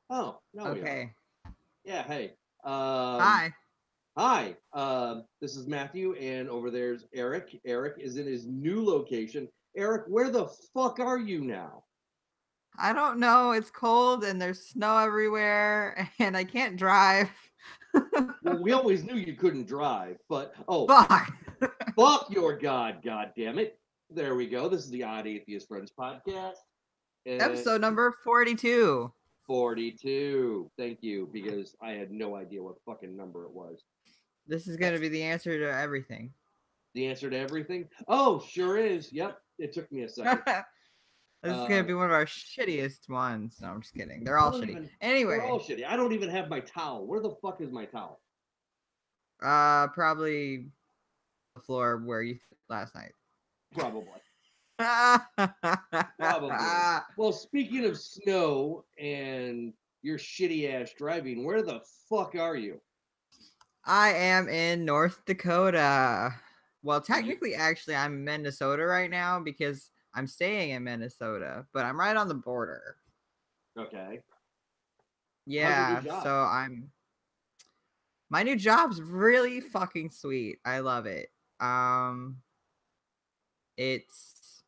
Oh, no, we are. Okay. Yeah, hey. Hi. Hi. This is Matthew, and over there's Eric. Eric is in his new location. Eric, where the fuck are you now? I don't know. It's cold and there's snow everywhere and I can't drive. Well, we always knew you couldn't drive, but Fuck. fuck your god, god damn it. There we go. This is the Odd Atheist Friends podcast. And Episode number 42. 42. Thank you, because I had no idea what fucking number it was. This is going to That's be the answer to everything. the answer to everything. Oh, sure is. Yep. It took me a second. This is going to Uh, be one of our shittiest ones. No, I'm just kidding. They're I all don't shitty. even. They're all Anyway, shitty. I don't even have my towel. Where the fuck is my towel? probably the floor where you last night. Probably. Probably. Well, speaking of snow and your shitty ass driving, where the fuck are you? I am in North Dakota. Well, You technically, actually, I'm in Minnesota right now because I'm staying in Minnesota, but I'm right on the border. okay? How's your new Yeah, job? so my new job's really fucking sweet. I love it. Um it's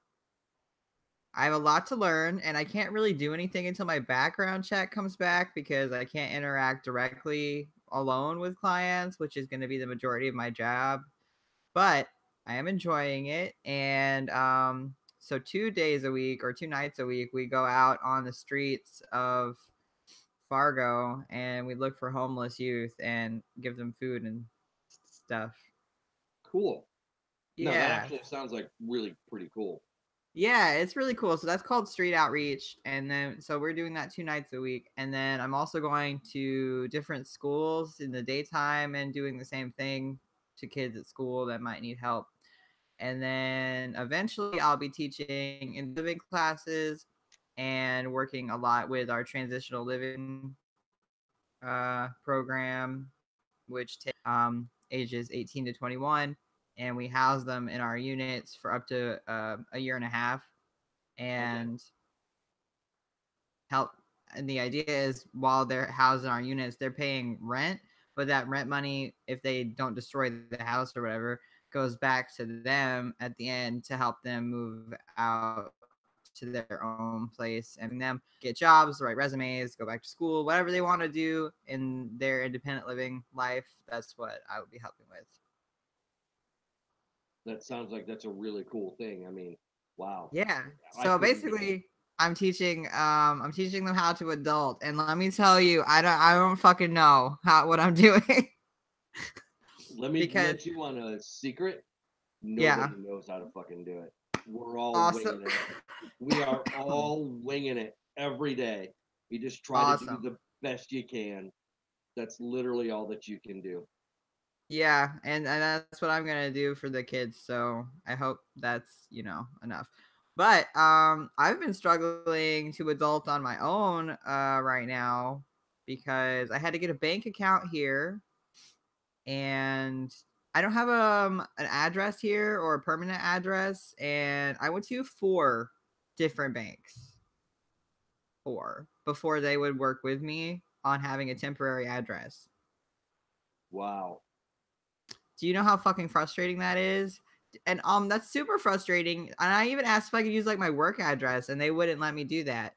I have a lot to learn and I can't really do anything until my background check comes back because I can't interact directly alone with clients, which is going to be the majority of my job. But I am enjoying it. And so 2 days a week or 2 nights a week, we go out on the streets of Fargo and we look for homeless youth and give them food and stuff. Cool. No, that Yeah. actually sounds like really pretty cool. Yeah, it's really cool. So that's called street outreach. And then, so we're doing that 2 nights a week. And then I'm also going to different schools in the daytime and doing the same thing to kids at school that might need help. And then eventually I'll be teaching living classes and working a lot with our transitional living program, which takes ages 18 to 21. And we house them in our units for up to a year and a half Okay. and help. And the idea is while they're housed in our units, they're paying rent, but that rent money, if they don't destroy the house or whatever, goes back to them at the end to help them move out to their own place and them get jobs, write resumes, go back to school, whatever they want to do in their independent living life. That's what I would be helping with. That sounds like that's a really cool thing. I mean, wow. Yeah. I So couldn't do it. basically I'm teaching them how to adult. And let me tell you, I don't fucking know how what I'm doing. Let me Because let you on a secret. yeah. Nobody knows how to fucking do it. We're all Awesome. winging it. We are all winging it every day. You just try to do Awesome. the best you can. That's literally all that you can do. Yeah, and that's what I'm gonna do for the kids. So I hope that's enough. But I've been struggling to adult on my own right now because I had to get a bank account here and I don't have an address here or a permanent address, and I went to four different banks before they would work with me on having a temporary address. Wow. Do you know how fucking frustrating that is? And that's super frustrating. And I even asked if I could use like my work address, and they wouldn't let me do that,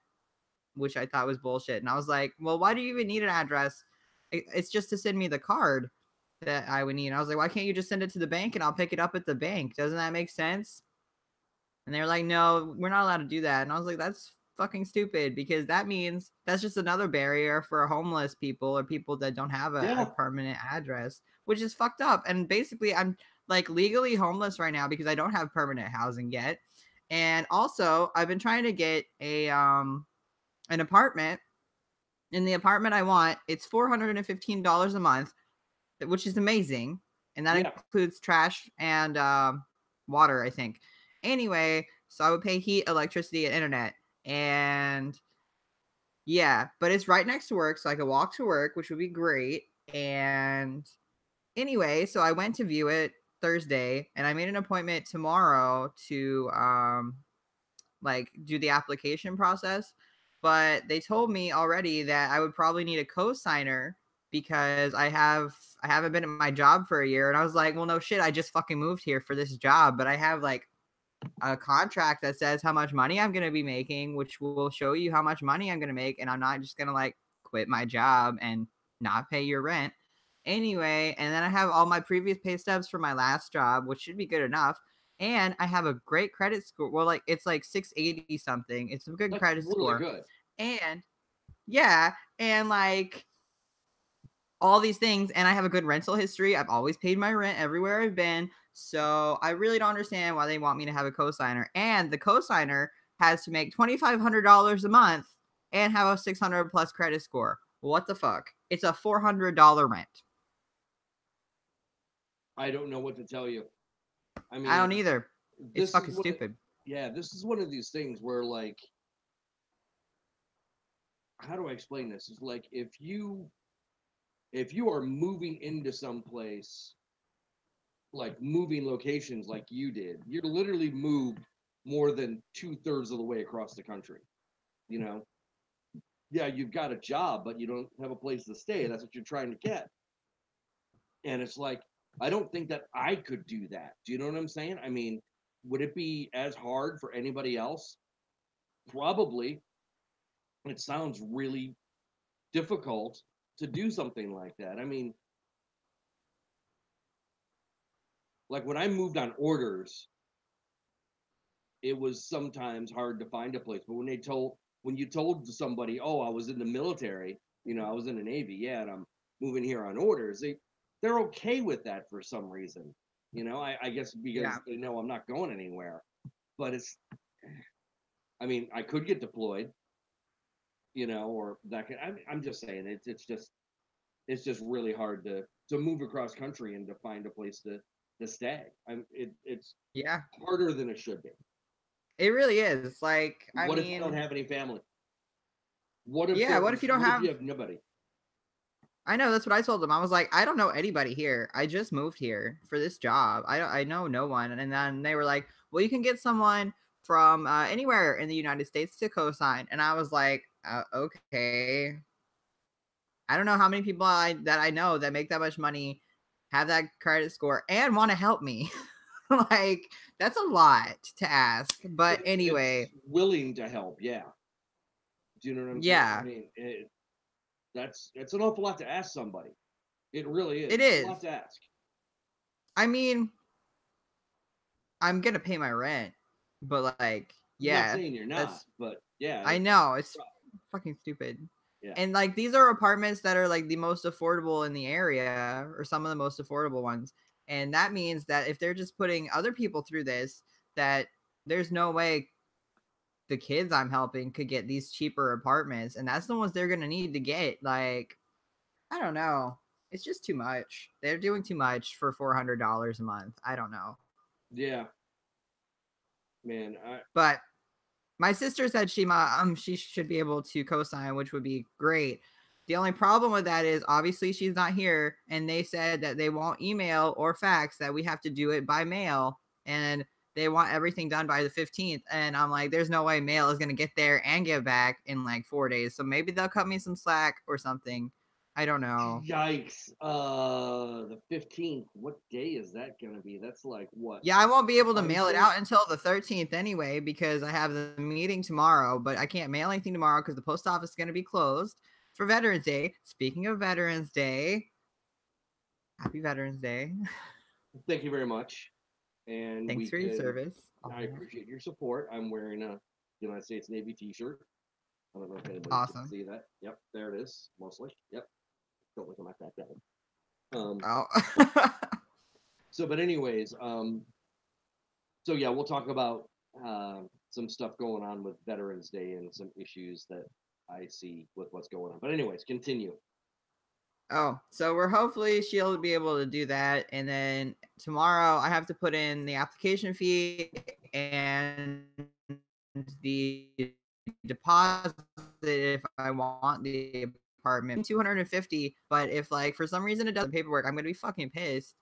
which I thought was bullshit. And I was like, well, why do you even need an address? It's just to send me the card that I would need. And I was like, why can't you just send it to the bank and I'll pick it up at the bank? Doesn't that make sense? And they were like, no, we're not allowed to do that. And I was like, that's fucking stupid because that means that's just another barrier for homeless people or people that don't have a Yeah. permanent address, which is fucked up. And basically, I'm like legally homeless right now because I don't have permanent housing yet. And also, I've been trying to get an apartment. In the apartment I want, it's $415 a month, which is amazing, and that Yeah. includes trash and water, I think. Anyway, so I would pay heat, electricity, and internet, and yeah, but it's right next to work, so I could walk to work, which would be great. And anyway, so I went to view it Thursday, and I made an appointment tomorrow to like do the application process. but they told me already that I would probably need a co-signer because I haven't been at my job for a year. And I was like, well, no shit, I just fucking moved here for this job, but I have like a contract that says how much money I'm going to be making, which will show you how much money I'm going to make. And I'm not just going to like quit my job and not pay your rent. Anyway, and then I have all my previous pay stubs for my last job, which should be good enough. And I have a great credit score. Well, like it's like 680 something. It's a good That's credit really score. good. And yeah, and like all these things, and I have a good rental history. I've always paid my rent everywhere I've been. So I really don't understand why they want me to have a cosigner. And the cosigner has to make $2,500 a month and have a 600 plus credit score. What the fuck? It's a $400 rent. I don't know what to tell you. I mean, I don't either. It's this fucking is what, stupid. yeah, this is one of these things where like, how do I explain this? It's like if you are moving into some place, like moving locations like you did, you're literally moved more than 2/3 of the way across the country. You know, yeah, you've got a job, but you don't have a place to stay. That's what you're trying to get. And it's like, I don't think that I could do that. Do you know what I'm saying? I mean, would it be as hard for anybody else? Probably. It sounds really difficult to do something like that. I mean, like when I moved on orders, it was sometimes hard to find a place. But when you told somebody, oh, I was in the military, you know, I was in the Navy, yeah, and I'm moving here on orders, they're okay with that for some reason. You know, I guess because they know I'm not going anywhere. But I mean, I could get deployed, you know, or that could. I'm just saying, it's just really hard to move across country and to find a place to stay. It's Yeah, harder than it should be. it really is. Like, I What if you mean, don't have any family? What if yeah, what if you don't what if have you have nobody? I know, that's what I told them. I was like, I don't know anybody here. I just moved here for this job. I know no one. And then they were like, well, you can get someone from anywhere in the United States to co-sign. And I was like, okay. I don't know how many people that I know that make that much money, have that credit score, and want to help me. Like, that's a lot to ask. But It's anyway, willing to help, yeah. Do you know what I'm saying? I yeah, mean, that's an awful lot to ask somebody. It really is. it It's a is. lot to ask. I mean, I'm gonna pay my rent, but like, I'm not yeah, saying you're not, that's but yeah, I know it's fucking stupid. yeah. And like these are apartments that are like the most affordable in the area, or some of the most affordable ones. And that means that if they're just putting other people through this, that there's no way the kids I'm helping could get these cheaper apartments. And that's the ones they're gonna need to get. Like, I don't know. It's just too much. They're doing too much for $400 a month. I don't know. Yeah, man. But my sister said she should be able to co-sign, which would be great. The only problem with that is obviously she's not here, and they said that they won't email or fax, that we have to do it by mail, and they want everything done by the 15th. And I'm like, there's no way mail is gonna get there and get back in like 4 days. So maybe they'll cut me some slack or something. I don't know. Yikes. The 15th. What day is that gonna be? That's like what? Yeah, I won't be able to mail it Wednesday? out until the 13th anyway, because I have the meeting tomorrow, but I can't mail anything tomorrow because the post office is going to be closed for Veterans Day. Speaking of Veterans Day, happy Veterans Day. Thank you very much. And Thanks for your service. I appreciate your support. I'm wearing a United States Navy t-shirt. I don't know if anybody Awesome. can see that. Yep, there it is, mostly. Yep. Don't look at my fat belly. Oh. So, but anyways, so yeah, we'll talk about some stuff going on with Veterans Day and some issues that I see with what's going on. But anyways, continue. Oh, so we're hopefully she'll be able to do that. And then tomorrow I have to put in the application fee and the deposit if I want the apartment. 250, but if like for some reason it doesn't paperwork, I'm gonna be fucking pissed.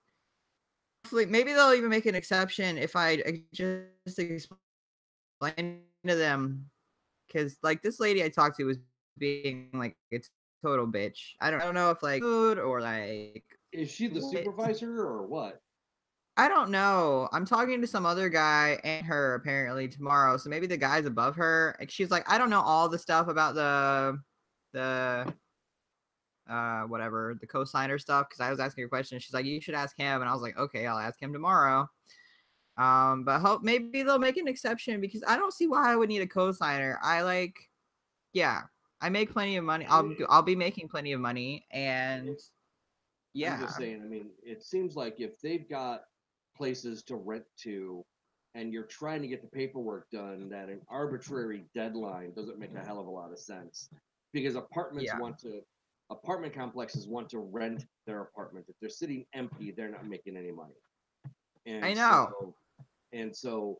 Hopefully, maybe they'll even make an exception if I just explain to them because like this lady I talked to was being like a total bitch. I don't know if like food or like Is she the what. supervisor or what? I don't know. I'm talking to some other guy and her apparently tomorrow. So maybe the guy's above her. Like she's like, I don't know all the stuff about the whatever, the co-signer stuff, because I was asking her questions. She's like, you should ask him. And I was like, okay, I'll ask him tomorrow. But hope maybe they'll make an exception because I don't see why I would need a co-signer. Yeah, I make plenty of money. I'll be making plenty of money, and yeah, I'm just saying, I mean, it seems like if they've got places to rent to and you're trying to get the paperwork done, that an arbitrary deadline doesn't make a hell of a lot of sense. Because yeah, apartment complexes want to rent their apartment. If they're sitting empty, they're not making any money. I And know. so,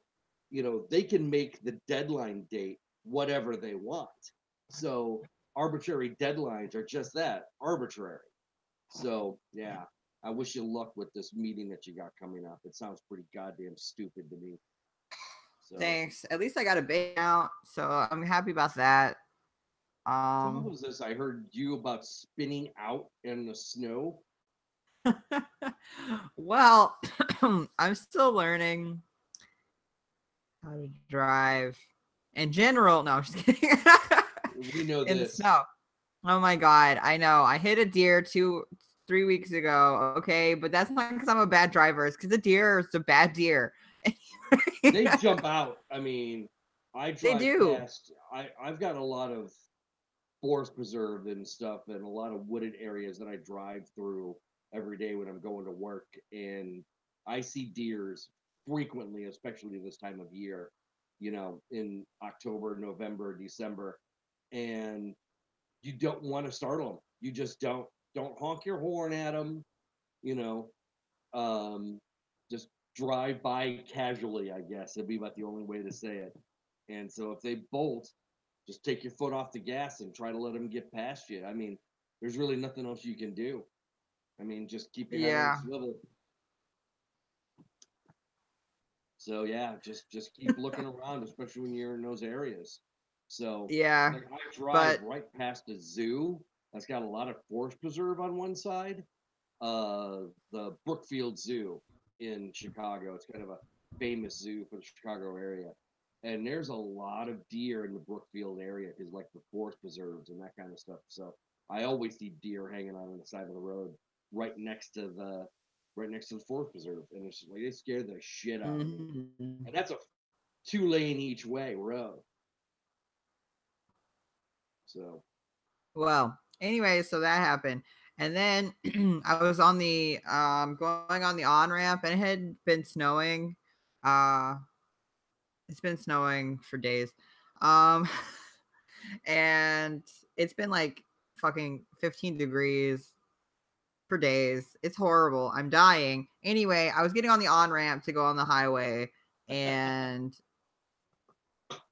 they can make the deadline date whatever they want. So arbitrary deadlines are just that, arbitrary. So yeah, I wish you luck with this meeting that you got coming up. It sounds pretty goddamn stupid to me. So Thanks. At least I got a bait out, so I'm happy about that. so what was this? I heard you about spinning out in the snow. Well, I'm still learning how to drive in general. No, I'm just kidding. We know In the this. snow. Oh my god, I know. I hit a deer 3 weeks ago. Okay, but that's not because I'm a bad driver. It's because the deer is a bad deer. They jump out. I mean, I They drive do. past. I've got a lot of forest preserve and stuff, and a lot of wooded areas that I drive through every day when I'm going to work, and I see deers frequently, especially this time of year. In October, November, December, and you don't want to startle them. You just don't honk your horn at them. You know, just drive by casually. I guess it'd be about the only way to say it. And so if they bolt, just take your foot off the gas and try to let them get past you. I mean, there's really nothing else you can do. I mean, just keep your head on a Yeah. swivel. So yeah, just keep looking around, especially when you're in those areas. So Yeah. like I drive But right past a zoo that's got a lot of forest preserve on one side. The Brookfield Zoo in Chicago. It's kind of a famous zoo for the Chicago area. And there's a lot of deer in the Brookfield area because like the forest preserves and that kind of stuff. So I always see deer hanging out on the side of the road right next to the forest preserve. And it's just like they scare the shit out of me. mhm. And that's a 2 lane each way road. So Well, anyway, so that happened. And then I was on the going on the on ramp and it had been snowing. Uh it's been snowing for days. Um and it's been like fucking 15 degrees for days. It's horrible. I'm dying. Anyway, I was getting on the on ramp to go on the highway and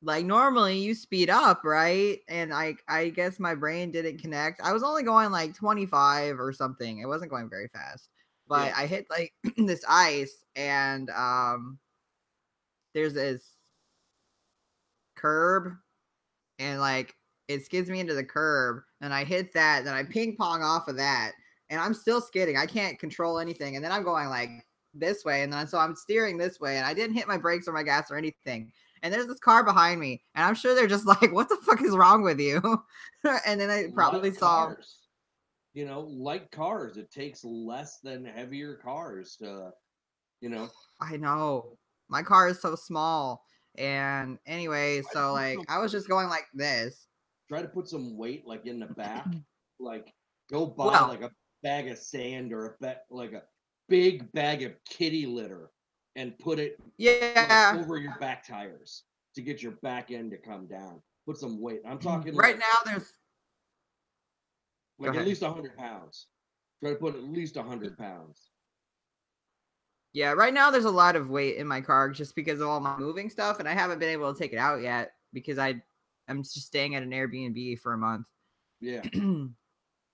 like normally you speed up, right? And I guess my brain didn't connect. I was only going like 25 or something. It wasn't going very fast. But yeah, I hit like this ice and there's this curb and like it skids me into the curb and I hit that, then I ping pong off of that and I'm still skidding. I can't control anything. And then I'm going like this way and then so I'm steering this way and I didn't hit my brakes or my gas or anything. And there's this car behind me and I'm sure they're just like, what the fuck is wrong with you? And then I probably light saw, cars. Light cars. It takes less than heavier cars to, you know, I know my car is so small. And anyway, try to so put like some I was just going like this. try to put some weight like in the back. Like go buy Well, like a bag of sand or like a big bag of kitty litter and put it like yeah. over your back tires to get your back end to come down. Put some weight. I'm talking Right now there's go like at ahead. least 100 pounds. Try to put at least 100 pounds. Yeah, right now there's a lot of weight in my car just because of all my moving stuff, and I haven't been able to take it out yet because I'm just staying at an Airbnb for a month. Yeah.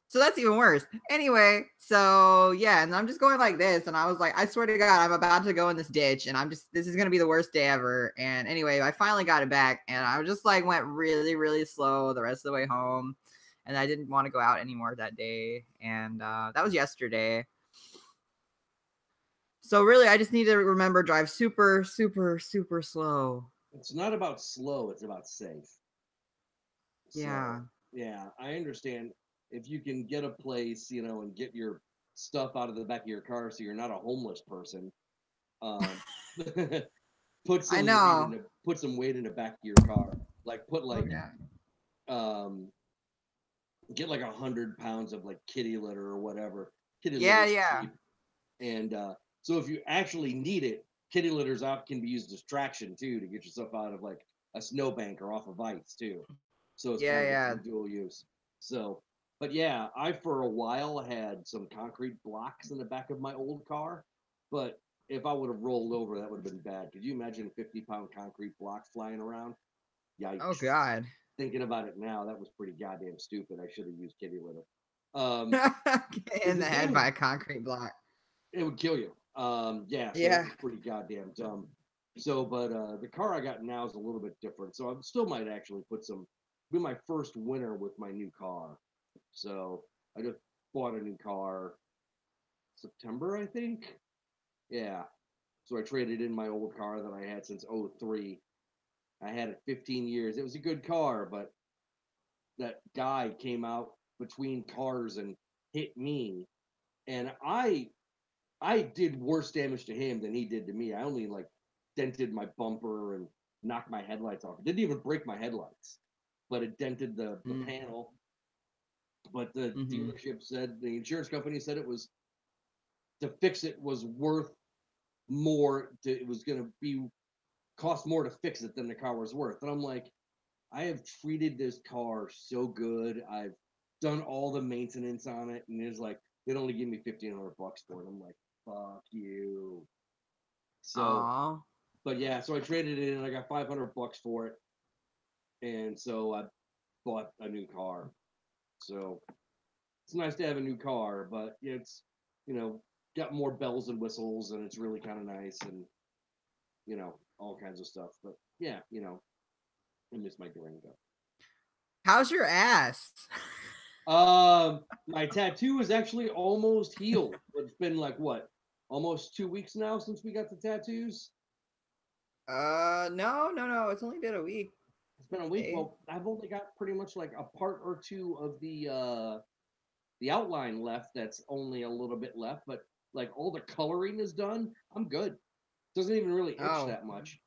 So that's even worse. Anyway, so yeah, and I'm just going like this, and I was like, I swear to God, I'm about to go in this ditch, and this is gonna be the worst day ever. And anyway, I finally got it back, and I just like went really, really slow the rest of the way home, and I didn't want to go out anymore that day, and that was yesterday. So really, I just need to remember drive super, super, super slow. It's not about slow, it's about safe. Yeah. So, yeah, I understand if you can get a place, and get your stuff out of the back of your car so you're not a homeless person. Um, put I some weight in know. the back of your car. Like put Oh like yeah. um get like 100 pounds of like kitty litter or whatever. Kitty Yeah, litter's yeah. cheap. And so if you actually need it, kitty litters out can be used as traction too to get yourself out of like a snowbank or off of ice too. So it's Yeah, kind of yeah. a dual use. So, but yeah, I for a while had some concrete blocks in the back of my old car. But if I would have rolled over, that would have been bad. Could you imagine 50-pound concrete blocks flying around? Oh Yikes. God. Thinking about it now, that was pretty goddamn stupid. I should have used kitty litter. Get 'Cause in the the head thing, by a concrete block. it would kill you. Yeah, so that Yeah. was pretty goddamn dumb. So, but the car I got now is a little bit different. So I still might actually be my first winter with my new car. So I just bought a new car September, I think. Yeah. So I traded in my old car that I had since '03. I had it 15 years. It was a good car, but that guy came out between cars and hit me, and I did worse damage to him than he did to me. I only like dented my bumper and knocked my headlights off. It didn't even break my headlights, but it dented the Mm, panel. But the mm-hmm. dealership said, the insurance company said, it was to fix it was worth more. It was going to be cost more to fix it than the car was worth. And I'm like, I have treated this car so good. I've done all the maintenance on it, and it's like they'd only give me $1,500 for it. I'm like, fuck you. So, Aw. but yeah, so I traded it in. I got $500 for it, and so I bought a new car. So it's nice to have a new car, but it's you know got more bells and whistles, and it's really kind of nice, and all kinds of stuff. But yeah, I miss my Durango. How's your ass? My tattoo is actually almost healed. It's been like what, almost 2 weeks now since we got the tattoos. No, no, no. It's only been a week. It's been a week. Eh? Well, I've only got pretty much like a part or two of the outline left. That's only a little bit left, but like all the coloring is done. I'm good. Doesn't even really itch Oh, that much.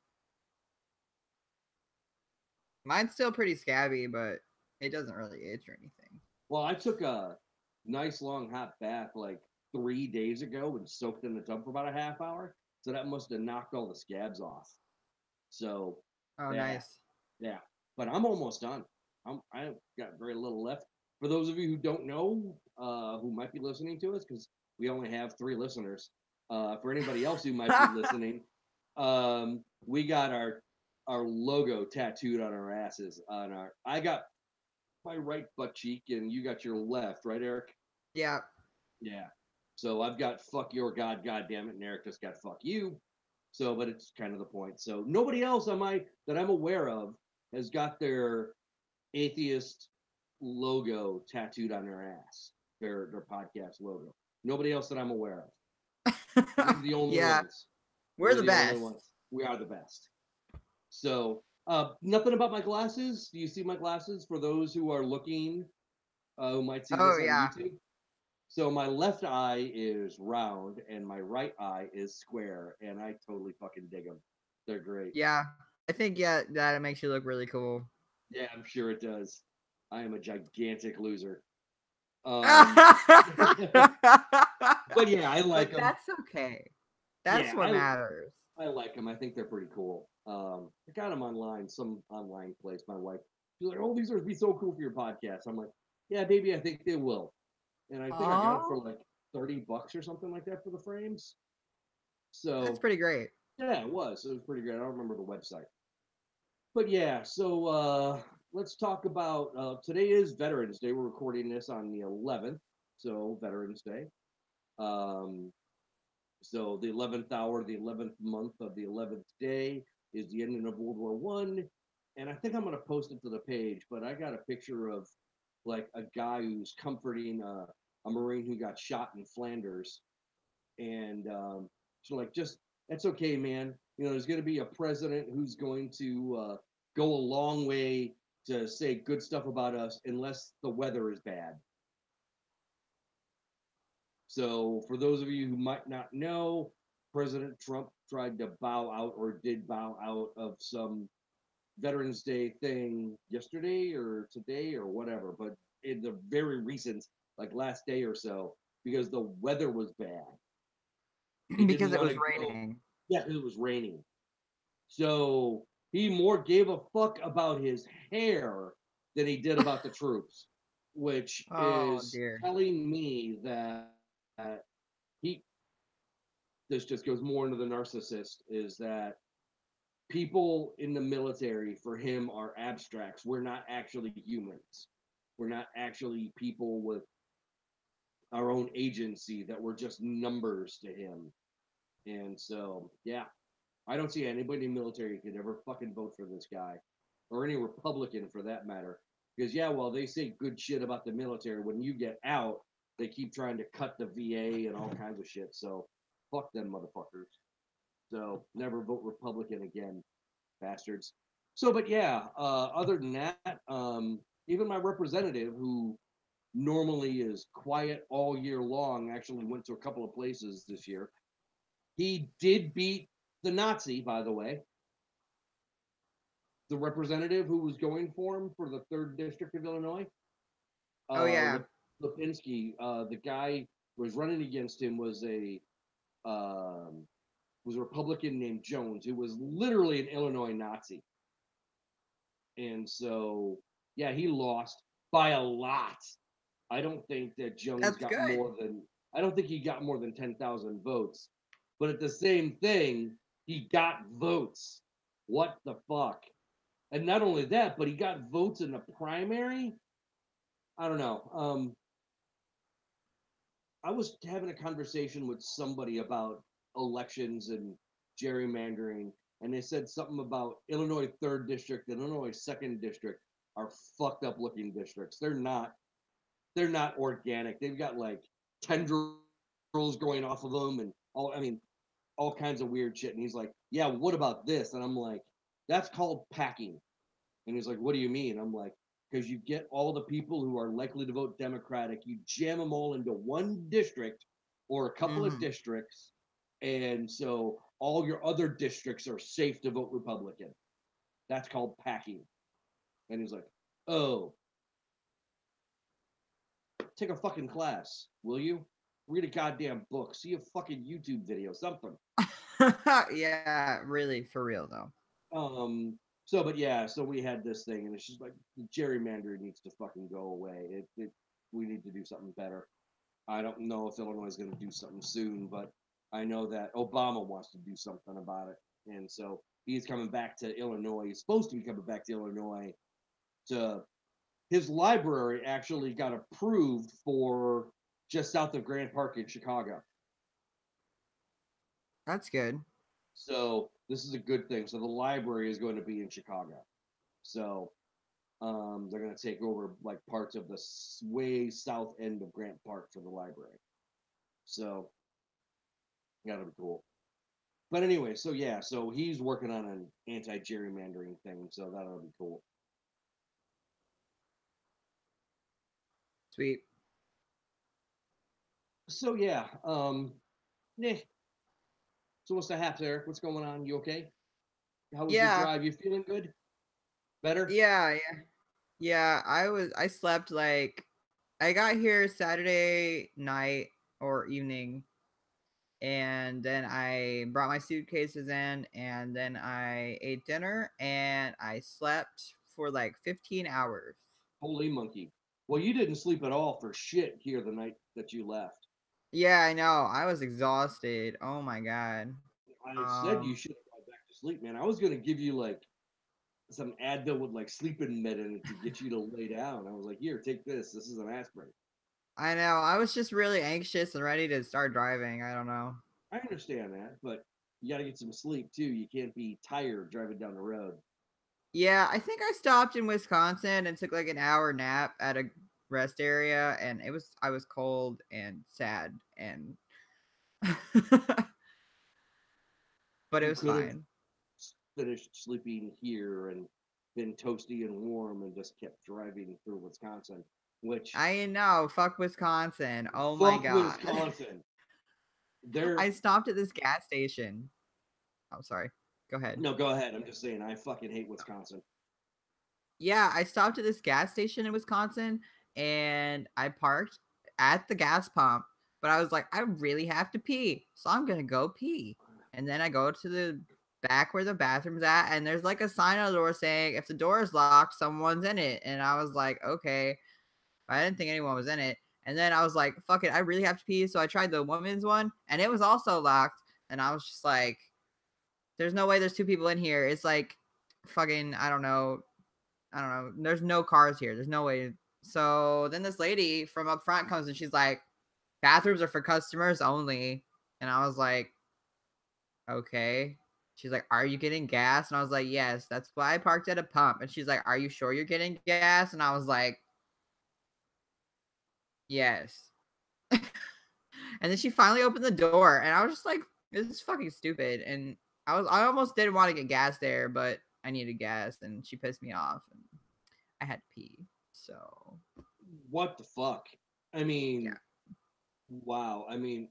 mine's still pretty scabby, but it doesn't really itch or anything. Well, I took a nice long hot bath like 3 days ago and soaked in the tub for about a half hour. So that must have knocked all the scabs off. So Oh, yeah, nice. yeah. But I'm almost done. I've got very little left. For those of you who don't know, who might be listening to us, because we only have 3 listeners. For anybody else who might be listening, we got our logo tattooed on our asses. I got my right butt cheek, and you got your left, right, Eric? Yeah. Yeah. So I've got fuck your God, God damn it, and Eric just got fuck you. So, but it's kind of the point. So nobody else that I'm aware of has got their atheist logo tattooed on their ass, their podcast logo. Nobody else that I'm aware of. We're the only Yeah. ones. We're We're the the only best. ones. We are the best. So, nothing about my glasses. Do you see my glasses for those who are looking, who might see Oh, this on yeah. YouTube? So my left eye is round and my right eye is square, and I totally fucking dig them. They're great. Yeah. I think, yeah, that makes you look really cool. Yeah, I'm sure it does. I am a gigantic loser. But But yeah, I like them. that's okay. That's Yeah, what matters. I like them. I think they're pretty cool. I got them online, some online place. My wife, she's like, "Oh, these would be so cool for your podcast." I'm like, "Yeah, baby, I think they will." And I think I got it for Oh, like $30 or something like that for the frames. that's So pretty great. yeah, it was. It was pretty good. I don't remember the website. But yeah, so let's talk about today is Veterans Day. We're recording this on the 11th, so Veterans Day. Um, so the 11th hour, the 11th month of the 11th day is the ending of World War One, and I think I'm gonna post it to the page. But I got a picture of like a guy who's comforting a Marine who got shot in Flanders, and so like just that's okay, man. You know, there's gonna be a president who's going to go a long way to say good stuff about us, unless the weather is bad. So, for those of you who might not know, President Trump tried to bow out or did bow out of some Veterans Day thing yesterday or today or whatever, but in the very recent, like last day or so, because the weather was bad. He Because didn't it want was to go. raining. Yeah, it was raining. So he more gave a fuck about his hair than he did about the troops, which Oh is dear. telling me that he this just goes more into the narcissist is that people in the military for him are abstracts. We're not actually humans. We're not actually people with our own agency, that we're just numbers to him. And so, yeah, I don't see anybody in the military who could ever fucking vote for this guy, or any Republican for that matter. Because yeah, while they say good shit about the military, when you get out, they keep trying to cut the VA and all kinds of shit. So fuck them motherfuckers. So never vote Republican again, bastards. So, but yeah, other than that, even my representative, who normally is quiet all year long, actually went to a couple of places this year. He did beat the Nazi, by the way, the representative who was going for him for the third district of Illinois, Oh yeah. Lipinski. The guy who was running against him um, was a Republican named Jones, who was literally an Illinois Nazi, and so yeah, he lost by a lot. I don't think that Jones That's got good. more than I don't think he got more than 10,000 votes, but at the same thing, he got votes. What the fuck? And not only that, but he got votes in the primary. I don't know. I was having a conversation with somebody about elections and gerrymandering, and they said something about Illinois third district and Illinois second district are fucked up looking districts. They're not organic. They've got like tendrils going off of them and all kinds of weird shit. And he's like, "Yeah, what about this?" And I'm like, "That's called packing." And he's like, "What do you mean?" I'm like, "Because you get all the people who are likely to vote Democratic, you jam them all into one district or a couple of Hmm. districts, and so all your other districts are safe to vote Republican. That's called packing." And he's like, "Oh, take a fucking class, will you? Read a goddamn book, see a fucking YouTube video, something." Yeah, really, for real though. So, but yeah, so we had this thing, and it's just like the gerrymandering needs to fucking go away. We need to do something better. I don't know if Illinois is going to do something soon, but I know that Obama wants to do something about it, and so he's coming back to Illinois. He's supposed to be coming back to Illinois. To his library actually got approved for just south of Grant Park in Chicago. That's good. So this is a good thing. So the library is going to be in Chicago. So they're going to take over like parts of the way south end of Grant Park for the library. So that'll be cool. But anyway, so yeah, so he's working on an anti-gerrymandering thing, so that'll be cool. Sweet. So yeah, yeah. So what's the haps, Eric? What's going on? You okay? How was your Yeah. drive? You feeling good? Better? Yeah. Yeah, I slept like I got here Saturday night or evening, and then I brought my suitcases in, and then I ate dinner and I slept for like 15 hours. Holy monkey! Well, you didn't sleep at all for shit here the night that you left. Yeah, I know. I was exhausted. Oh my god. I said you Um should have gone back to sleep, man. I was gonna give you like some Advil with like sleeping med in it to get you to lay down. I was like, here, take this. This is an aspirin. I know. I was just really anxious and ready to start driving. I don't know. I understand that, but you got to get some sleep too. You can't be tired driving down the road. Yeah, I think I stopped in Wisconsin and took like an hour nap at a rest area, and I was cold and sad and but it You was could have fine. finished sleeping here and been toasty and warm and just kept driving through Wisconsin, which I know, fuck Wisconsin. Oh my fuck god. Wisconsin. They're I stopped at this gas station. Oh, sorry. Go ahead. no, go ahead. I'm just saying, I fucking hate Wisconsin. Yeah, I stopped at this gas station in Wisconsin and I parked at the gas pump, but I was like, I really have to pee. So I'm going to go pee. And then I go to the back where the bathroom's at, and there's like a sign on the door saying, if the door is locked, someone's in it. And I was like, okay. I didn't think anyone was in it. And then I was like, fuck it, I really have to pee. So I tried the women's one and it was also locked. And I was just like, there's no way there's two people in here. It's like fucking, I don't know. There's no cars here. There's no way. So then this lady from up front comes and she's like, bathrooms are for customers only. And I was like, okay. She's like, are you getting gas? And I was like, yes, that's why I parked at a pump. And she's like, are you sure you're getting gas? And I was like, yes. And then she finally opened the door and I was just like, this is fucking stupid. And I almost didn't want to get gas there, but I needed gas and she pissed me off and I had to pee. So What the fuck? I yeah. mean, wow. I mean,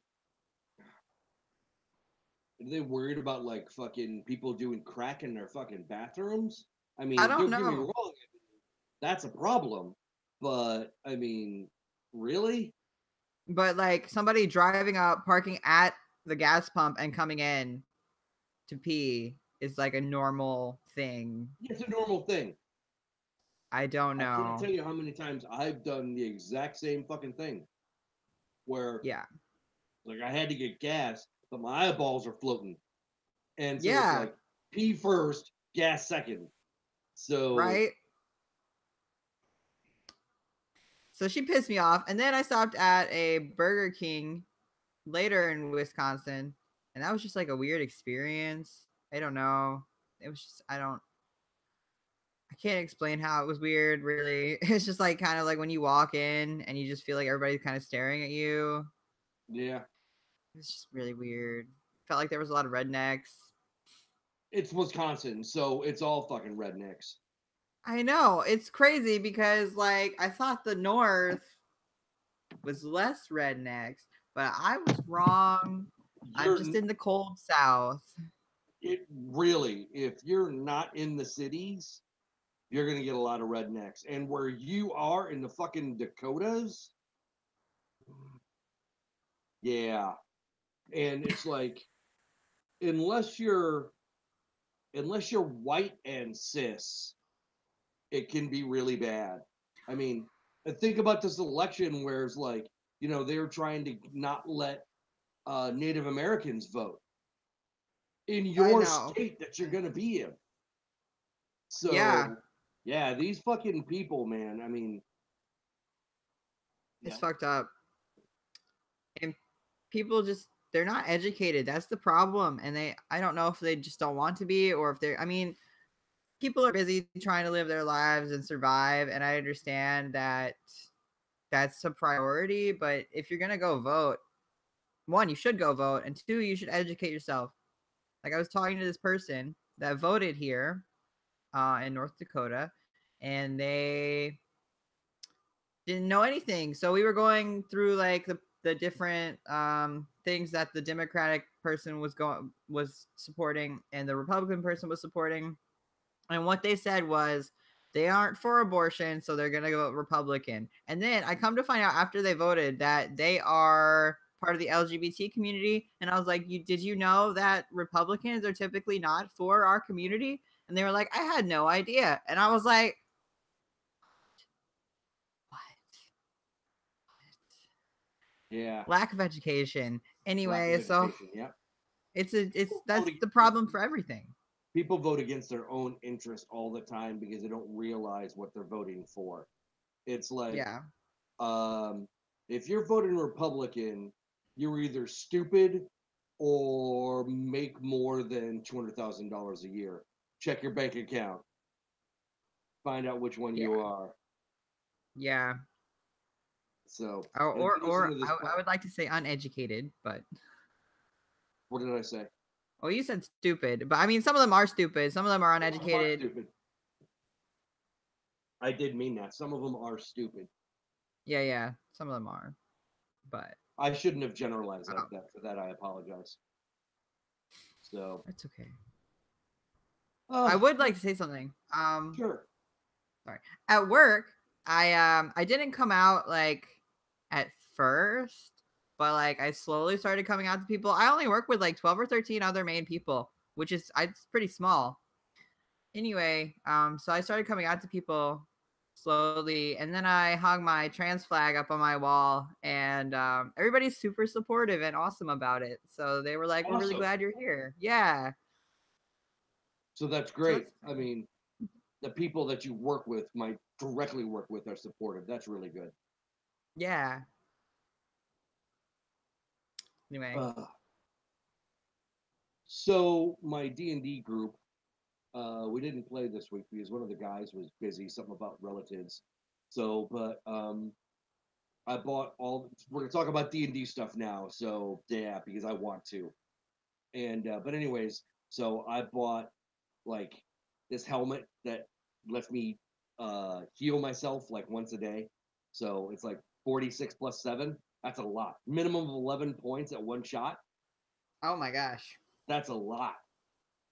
are they worried about like fucking people doing crack in their fucking bathrooms? I I mean, don't don't get me know. wrong, that's a problem. But I mean, really? But like somebody driving up, parking at the gas pump and coming in to pee is like a normal thing. It's a normal thing. I don't I can't know. tell you how many times I've done the exact same fucking thing where Yeah. like I had to get gas, but my eyeballs are floating. And so it's Yeah. like pee first, gas second. So Right. So she pissed me off. And then I stopped at a Burger King later in Wisconsin. And that was just like a weird experience. I don't know. It was just, I can't explain how it was weird, really. It's just like kind of like when you walk in and you just feel like everybody's kind of staring at you. yeah, It's just really weird. Felt like there was a lot of rednecks. it's Wisconsin, so it's all fucking rednecks. I know. It's crazy because like I thought the north was less rednecks, but I was wrong. I'm You're just in the cold south. it really, if you're not in the cities, you're gonna get a lot of rednecks. And where you are in the fucking Dakotas, yeah. And it's like unless you're unless you're white and cis, it can be really bad. I mean, and think about this election where it's like, you know, they were trying to not let Native Americans vote in I your know. state that you're going to be in. Yeah, So, yeah, these fucking people, man. I mean, it's yeah, fucked up. And people just they're not educated. That's the problem. And I don't know if they just don't want to be or if they're I mean, people are busy trying to live their lives and survive and I understand that that's a priority, but if you're going to go vote, one, you should go vote, and two, you should educate yourself. Like I was talking to this person that voted here in North Dakota, and they didn't know anything. So we were going through like the different things that the Democratic person was supporting and the Republican person was supporting, and what they said was they aren't for abortion, so they're gonna go Republican. And then I come to find out after they voted that they are part of the LGBT community. And I was like, did you know that Republicans are typically not for our community? And they were like, I had no idea. And I was like, what? yeah, Lack of education. lack of Anyway, so education. Yep. it's Well, that's the problem for everything. people vote against their own interest all the time because they don't realize what they're voting for. It's like, Yeah. if you're voting Republican, you're either stupid or make more than $200,000 a year. Check your bank account. Find out which one Yeah. you are. Yeah. So, Or and if or, you listen or to this, I would like to say uneducated, but what did I say? well, you said stupid, but I mean some of them are stupid. Some of them are Some of them are uneducated. stupid. I did mean that. Some of them are stupid. Yeah, yeah. Some of them are, but I shouldn't have generalized oh, like that. For that, I apologize. So, it's okay. I oh, would like to say something. sure. Sorry. At work, I didn't come out like at first, but like I slowly started coming out to people. I only work with like 12 or 13 other main people, which is it's pretty small. Anyway, so I started coming out to people slowly, and then I hung my trans flag up on my wall, and everybody's super supportive and awesome about it. So they were like, "We're really Awesome. glad you're here." Yeah. So that's So great. that's I mean, the people that you work with might directly work with are supportive. That's really good. yeah. Anyway. Uh, so my D&D group, we didn't play this week because one of the guys was busy, something about relatives. So, but I bought all. We're gonna talk about D&D stuff now. So yeah, because I want to. And but anyways, so I bought like this helmet that lets me heal myself like once a day. So it's like 46 plus 7. That's a lot. Minimum of 11 points at one shot. Oh my gosh. That's a lot.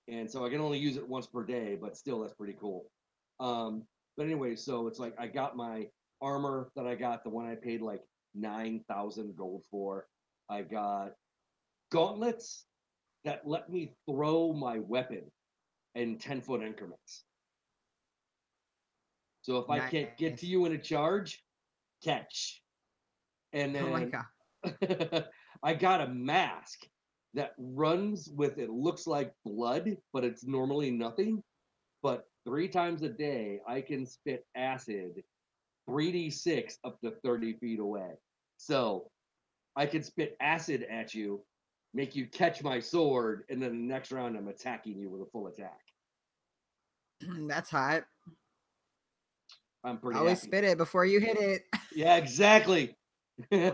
And so I can only use it once per day, but still that's pretty cool. But anyway, so it's like I got my armor that I got, the one I paid like 9,000 gold for. I got gauntlets that let me throw my weapon in 10-foot increments. So if I can't get to Nice. you in a charge, catch. And Oh my then god. I got a mask that runs with it looks like blood, but it's normally nothing. But 3 times a day, I can spit acid 3d6 up to 30 feet away. So I can spit acid at you, make you catch my sword, and then the next round I'm attacking you with a full attack. That's hot. I'm pretty Always happy. spit it before you hit it. Yeah, exactly. You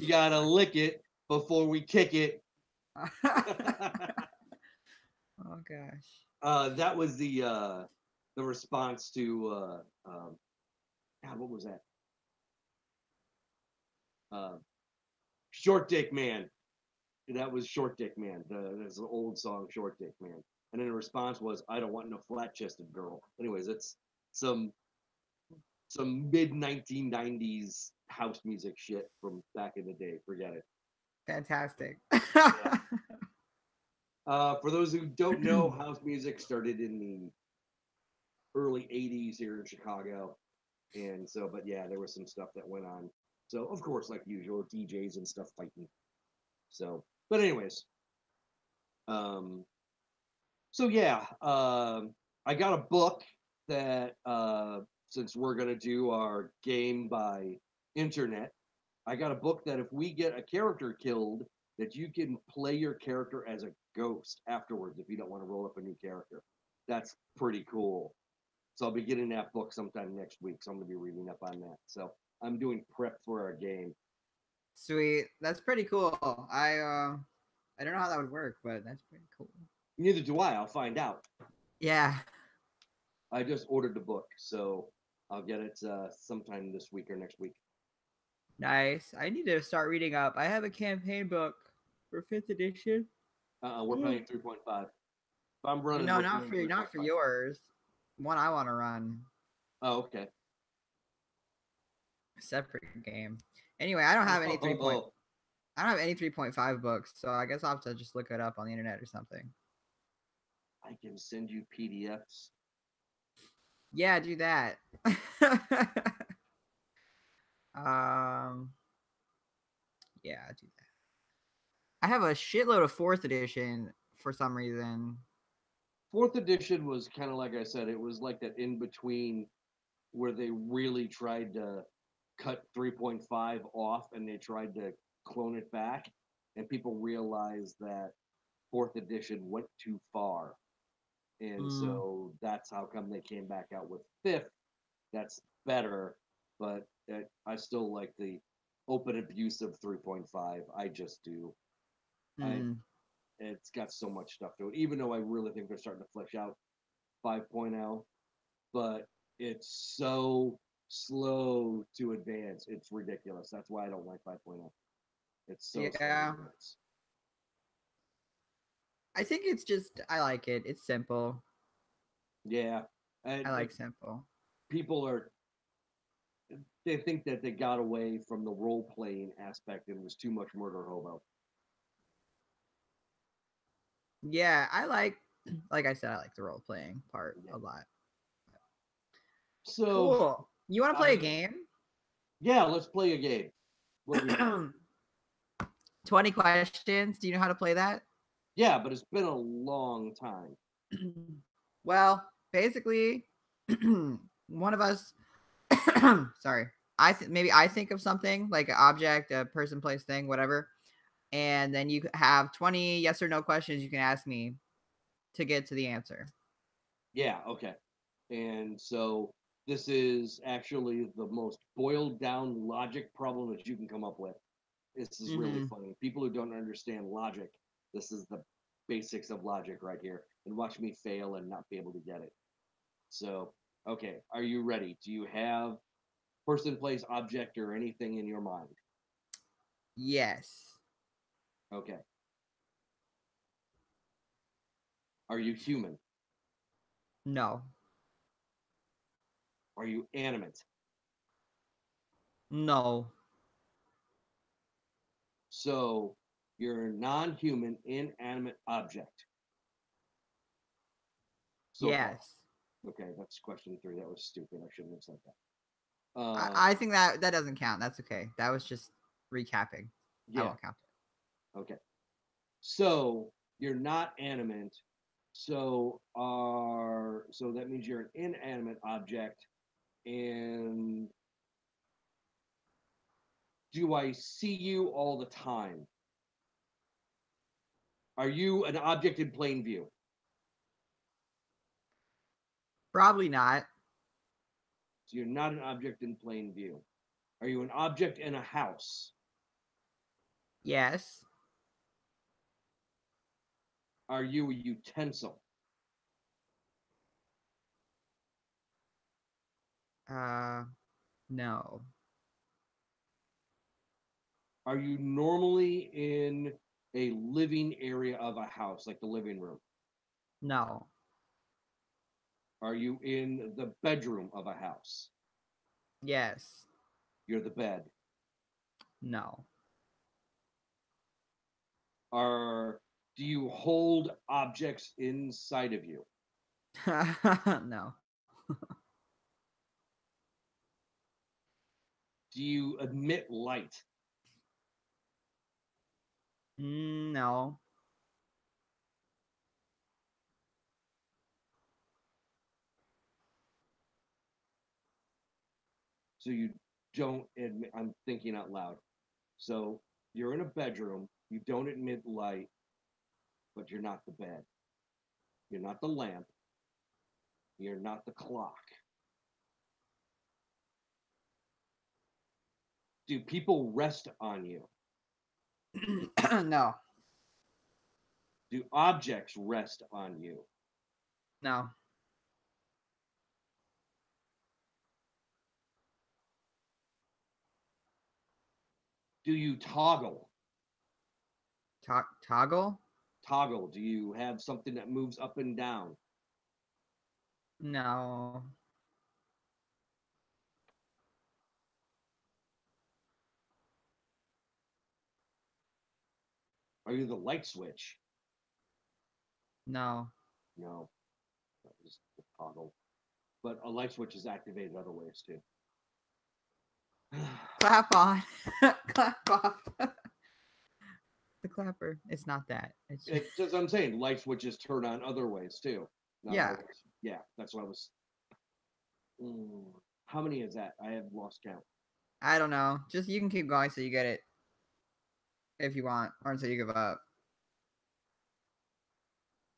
gotta lick it before we kick it. Oh gosh. That was the response to God, what was that? Uh, Short Dick Man. That was Short Dick Man. That's an old song, Short Dick Man. And then the response was, "I don't want no flat chested girl." Anyways, it's some mid 1990s house music shit from back in the day. Forget it. Fantastic. Yeah. For those who don't know, house music started in the early 80s here in Chicago. And so, but yeah, there was some stuff that went on. So, of course, like usual, DJs and stuff fighting. So, but anyways, um, so yeah, I got a book that since we're gonna do our game by internet, I got a book that if we get a character killed, that you can play your character as a ghost afterwards if you don't want to roll up a new character. That's pretty cool. So I'll be getting that book sometime next week. So I'm gonna be reading up on that. So I'm doing prep for our game. Sweet. That's pretty cool. I don't know how that would work, but that's pretty cool. Neither do I. I'll find out. Yeah. I just ordered the book, so I'll get it sometime this week or next week. Nice. I need to start reading up. I have a campaign book for 5th edition. We're playing 3.5. If I'm running, No, we're playing not for 3.5. yours. One I want to run. Oh, okay. Separate game. Anyway, I don't have any Oh, I don't have any 3.5 books, so I guess I'll have to just look it up on the internet or something. I can send you PDFs. Yeah, do that. um yeah, do that. I have a shitload of 4th edition for some reason. 4th edition was kind of like I said, it was like that in between where they really tried to cut 3.5 off and they tried to clone it back, and people realized that 4th edition went too far. And so that's how come they came back out with 5th. That's better, but I still like the open abuse of 3.5. I just do. It's got so much stuff to it, even though I really think they're starting to flesh out 5.0, but it's so slow to advance. It's ridiculous. That's why I don't like 5.0. It's so slow to advance. I think it's just, I like it. It's simple. Yeah. I like simple. People they think that they got away from the role playing aspect and was too much murder hobo. Yeah, like I said, I like the role playing part a lot. So cool. You want to play a game? Yeah, let's play a game. What do we have? 20 questions. Do you know how to play that? Yeah, but it's been a long time. Well, basically, one of us. Sorry, maybe I think of something like an object, a person, place, thing, whatever, and then you have 20 yes or no questions you can ask me to get to the answer. Yeah. Okay. And so this is actually the most boiled down logic problem that you can come up with. This is really funny. People who don't understand logic, this is the basics of logic right here. And watch me fail and not be able to get it. So, okay, are you ready? Do you have person, place, object, or anything in your mind? Yes. Okay. Are you human? No. Are you animate? No. So you're a non-human, inanimate object. So yes. Far. Okay, that's question 3. That was stupid. I shouldn't have said that. I think that doesn't count. That's okay. That was just recapping. Yeah. I won't count it. Okay. So you're not animate. So that means you're an inanimate object. And do I see you all the time? Are you an object in plain view? Probably not. So you're not an object in plain view. Are you an object in a house? Yes. Are you a utensil? No. Are you normally in a living area of a house, like the living room? No. Are you in the bedroom of a house? Yes. You're the bed. No. Do you hold objects inside of you? No. Do you emit light? No. So you don't admit, I'm thinking out loud. So you're in a bedroom, you don't emit light, but you're not the bed. You're not the lamp. You're not the clock. Do people rest on you? No. Do objects rest on you? No. Do you toggle? Toggle? Toggle. Do you have something that moves up and down? No. Are you the light switch? No. No. That was the toggle. But a light switch is activated other ways too. Clap on. Clap off. the clapper. It's not that. It's just, It's just I'm saying light switches turn on other ways too. Not Yeah. always. Yeah, that's what I was. Mm, how many is that? I have lost count. I don't know. Just you can keep going so you get it if you want, or until you give up.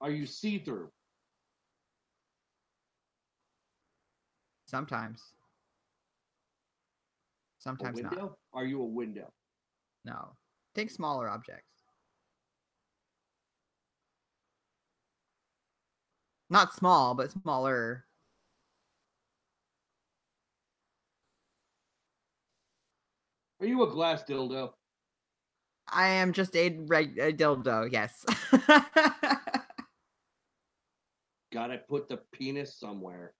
Are you see through? Sometimes. A Sometimes not. window? Are you a window? No. Think smaller objects. Not small, but smaller. Are you a glass dildo? I am just a dildo, yes. Gotta put the penis somewhere.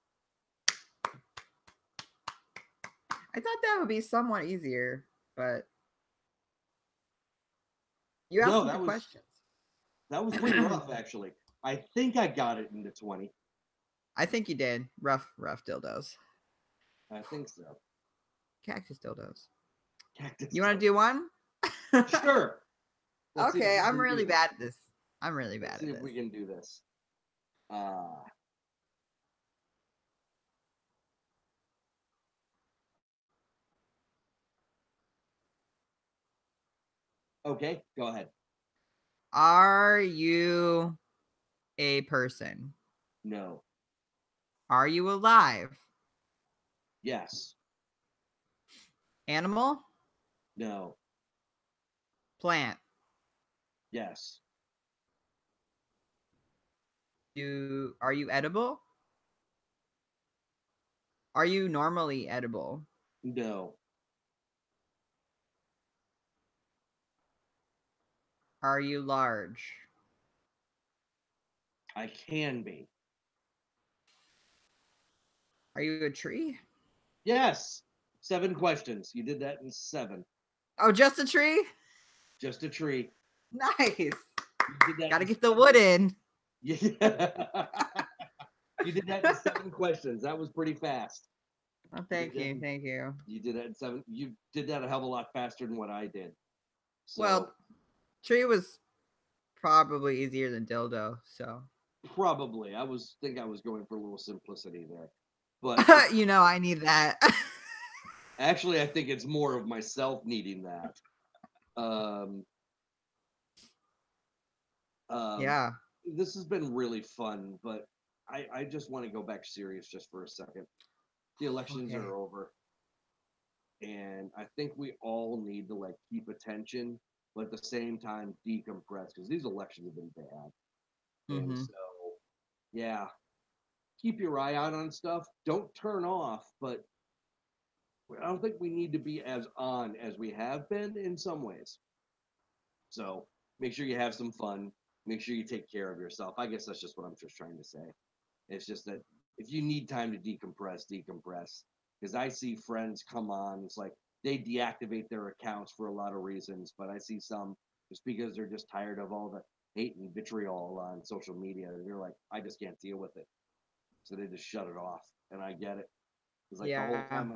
I thought that would be somewhat easier, but you asked No, some that good was questions. that was pretty rough actually. I think I got it into 20. I think you did. Rough dildos. I think so. Cactus dildos. Cactus You want to dildo. do one? Sure. Let's see if Okay, we I'm can do really this. bad at this. I'm really Let's bad see at if we this. can do this. Okay, go ahead. Are you a person? No. Are you alive? Yes. Animal? No. Plant? Yes. Are you edible? Are you normally edible? No. Are you large? I can be. Are you a tree? Yes. 7 questions. You did that in 7. Oh, just a tree? Just a tree. Nice. You did that Gotta in get the 7. wood in. Yeah. You did that in 7 questions. That was pretty fast. Oh, thank you. Thank you. You did that in 7. You did that a hell of a lot faster than what I did. So Well, tree was probably easier than dildo, so. probably I was going for a little simplicity there. But You know, I need that. actually I think it's more of myself needing that. Um Yeah. This has been really fun, but I just want to go back serious just for a second. The elections Okay. are over, and I think we all need to like keep attention, but at the same time decompress because these elections have been bad. And Mm-hmm. so, yeah, keep your eye out on stuff. Don't turn off, but I don't think we need to be as on as we have been in some ways. So make sure you have some fun. Make sure you take care of yourself. I guess that's just what I'm just trying to say. It's just that if you need time to decompress, decompress. Because I see friends come on, it's like they deactivate their accounts for a lot of reasons, but I see some just because they're just tired of all the hate and vitriol on social media. They're like, I just can't deal with it. So they just shut it off. And I get it. It's like the whole Yeah. time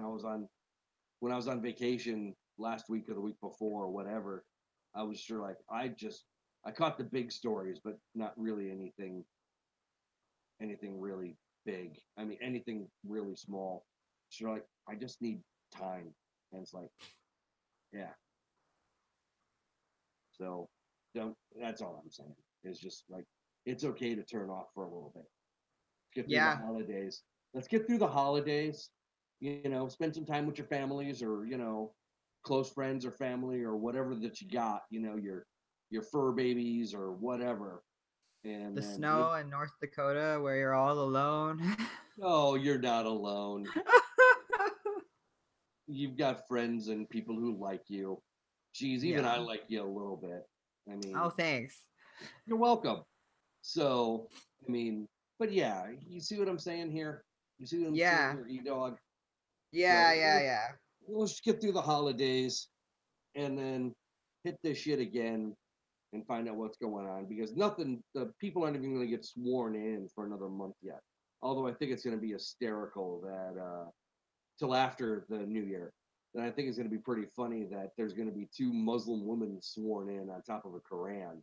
when I was on vacation last week or the week before or whatever, I was sure like I caught the big stories, but not really anything really big. I mean anything really small. So like I just need time. And it's like, yeah. So don't that's all I'm saying. It's just like it's okay to turn off for a little bit. Get through the Yeah. holidays. Let's get through the holidays. You know, spend some time with your families or, close friends or family or whatever that you got, your fur babies or whatever. And The then snow in North Dakota where you're all alone. oh, you're not alone. You've got friends and people who like you. Geez, even I Yeah. like you a little bit. I mean, Oh, thanks. you're welcome. So, I mean, but yeah, you see what I'm saying here? You see what I'm saying Yeah. here, E-Dog? Yeah, So yeah, yeah. let's get through the holidays and then hit this shit again and find out what's going on because the people aren't even going to get sworn in for another month yet. Although I think it's going to be hysterical that till after the new year. And I think it's going to be pretty funny that there's going to be 2 Muslim women sworn in on top of a Quran.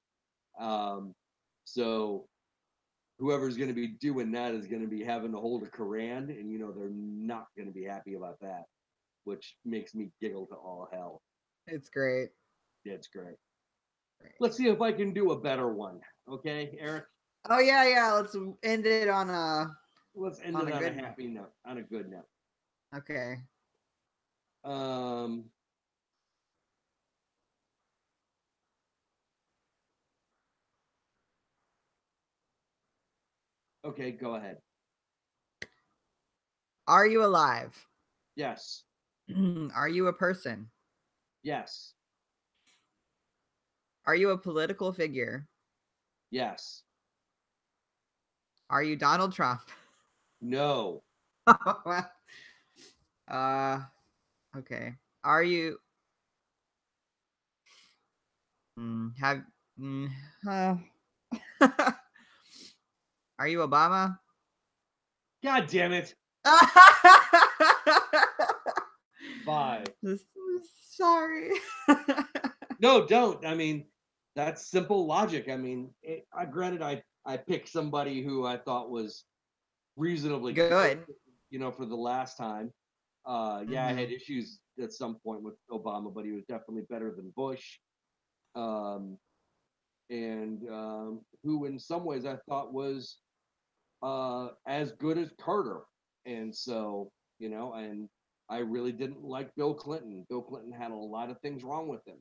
So whoever's going to be doing that is going to be having to hold a Quran, and they're not going to be happy about that, which makes me giggle to all hell. It's great. Yeah, it's great. Let's see if I can do a better one. Okay, Eric? Oh yeah. Let's end it on a. Let's end On it a on a good happy note, on a good note. Okay. Um, okay, go ahead. Are you alive? Yes. Are you a person? Yes. Are you a political figure? Yes. Are you Donald Trump? No. Okay. Are you have uh, Are you Obama? God damn it. Bye. Sorry. No, don't. I mean, that's simple logic. I mean, granted, I picked somebody who I thought was reasonably Good. for the last time. Yeah, I had Mhm. issues at some point with Obama, but he was definitely better than Bush. And who, in some ways, I thought was as good as Carter. And so, and I really didn't like Bill Clinton. Bill Clinton had a lot of things wrong with him.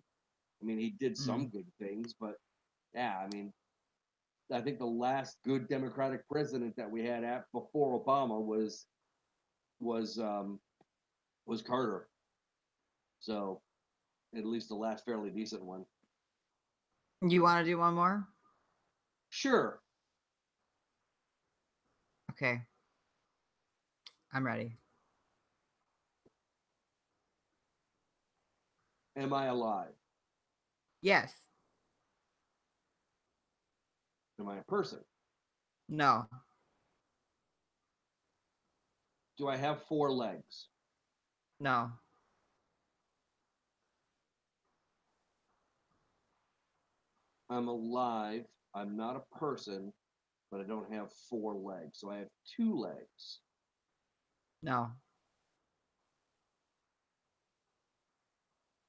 I mean, he did some Mm. good things, but yeah, I mean, I think the last good Democratic president that we had before Obama was um, was Carter. So at least the last fairly decent one. You want to do one more? Sure. Okay. I'm ready. Am I alive? Yes. Am I a person? No. Do I have 4 legs? No. I'm alive. I'm not a person, but I don't have 4 legs. So I have 2 legs. No.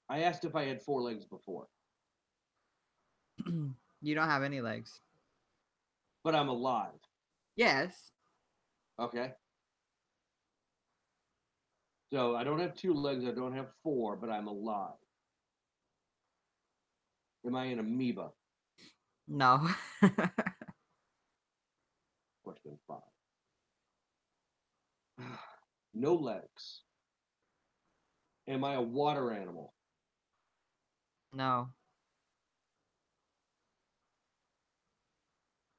I asked if I had 4 legs before, You don't have any legs. but I'm alive. Yes. Okay. So I don't have 2 legs. I don't have 4, but I'm alive. Am I an amoeba? No. Question 5. No legs. Am I a water animal? No.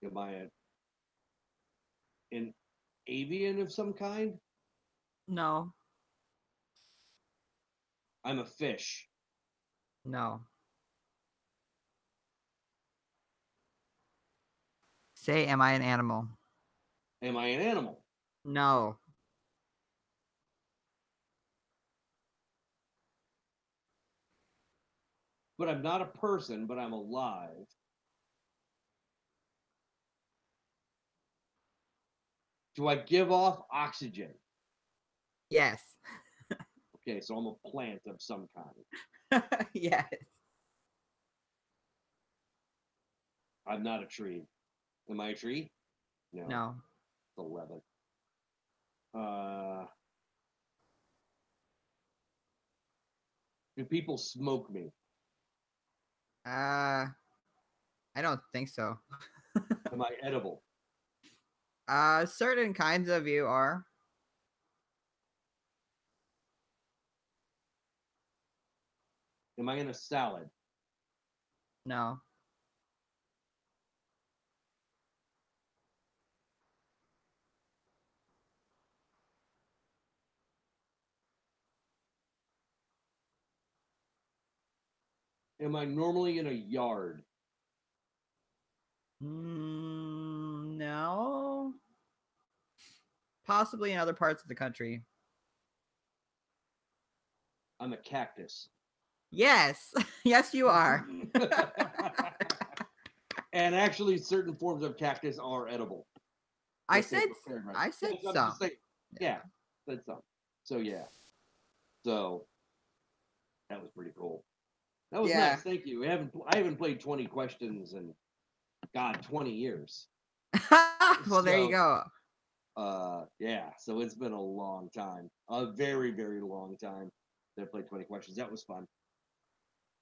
Am I an avian of some kind? No. I'm a fish. No. Say, am I an animal? Am I an animal? No. But I'm not a person, but I'm alive. Do I give off oxygen? Yes. Okay, so I'm a plant of some kind. Yes. I'm not a tree. Am I a tree? No. No. It's 11. Uh, do people smoke me? I don't think so. Am I edible? Certain kinds of you are. Am I in a salad? No. Am I normally in a yard? No. Possibly in other parts of the country. I'm a cactus. Yes. Yes, you are. And actually, certain forms of cactus are edible. I if they're said prepared right. I said Yes, I'm some. just saying. Yeah, said some. So yeah. So that was pretty cool. That was Yeah. nice. Thank you. I haven't played 20 questions in 20 years. Well, there you So, go. Yeah. So it's been a long time, a very, very long time that I played 20 questions. That was fun.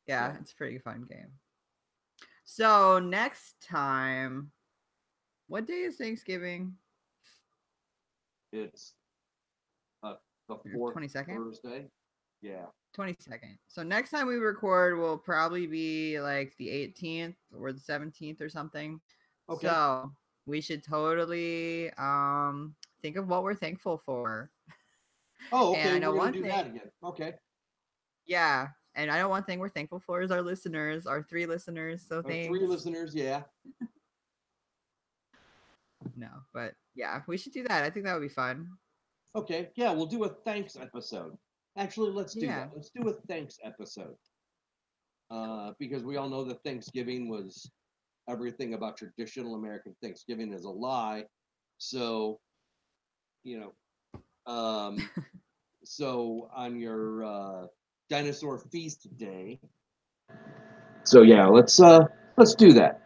Yeah, So, it's a pretty fun game. So next time, what day is Thanksgiving? it's the fourth 22nd? Thursday. Yeah. 22nd. So next time we record will probably be like the 18th or the 17th or something. Okay. So we should totally think of what we're thankful for. Oh, And I okay. know We're gonna one do thing. that again. Okay. Yeah. And I know one thing we're thankful for is our listeners, our 3 listeners. So Our thanks. 3 listeners. Yeah. No, but yeah, we should do that. I think that would be fun. Okay. Yeah, we'll do a thanks episode. Actually, let's do Yeah. that. Let's do a thanks episode. Because we all know that Thanksgiving was everything about traditional American Thanksgiving is a lie. So, you know, so on your dinosaur feast day. So yeah, let's do that.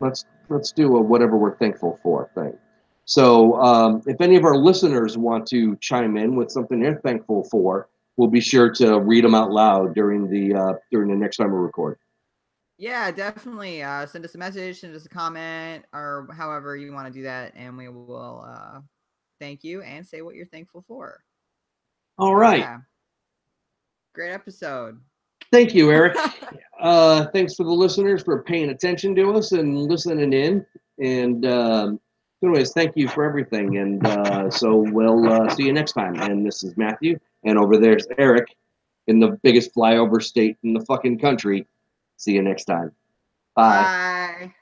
Let's do a whatever we're thankful for thing. So if any of our listeners want to chime in with something they're thankful for, we'll be sure to read them out loud during the next time we record. Yeah, definitely. Send us a message, send us a comment, or however you want to do that, and we will thank you and say what you're thankful for. All right. Yeah. Great episode. Thank you, Eric. Thanks for the listeners for paying attention to us and listening in. And anyways, thank you for everything. And so we'll see you next time. And this is Matthew, and over there's Eric in the biggest flyover state in the fucking country. See you next time. Bye. Bye.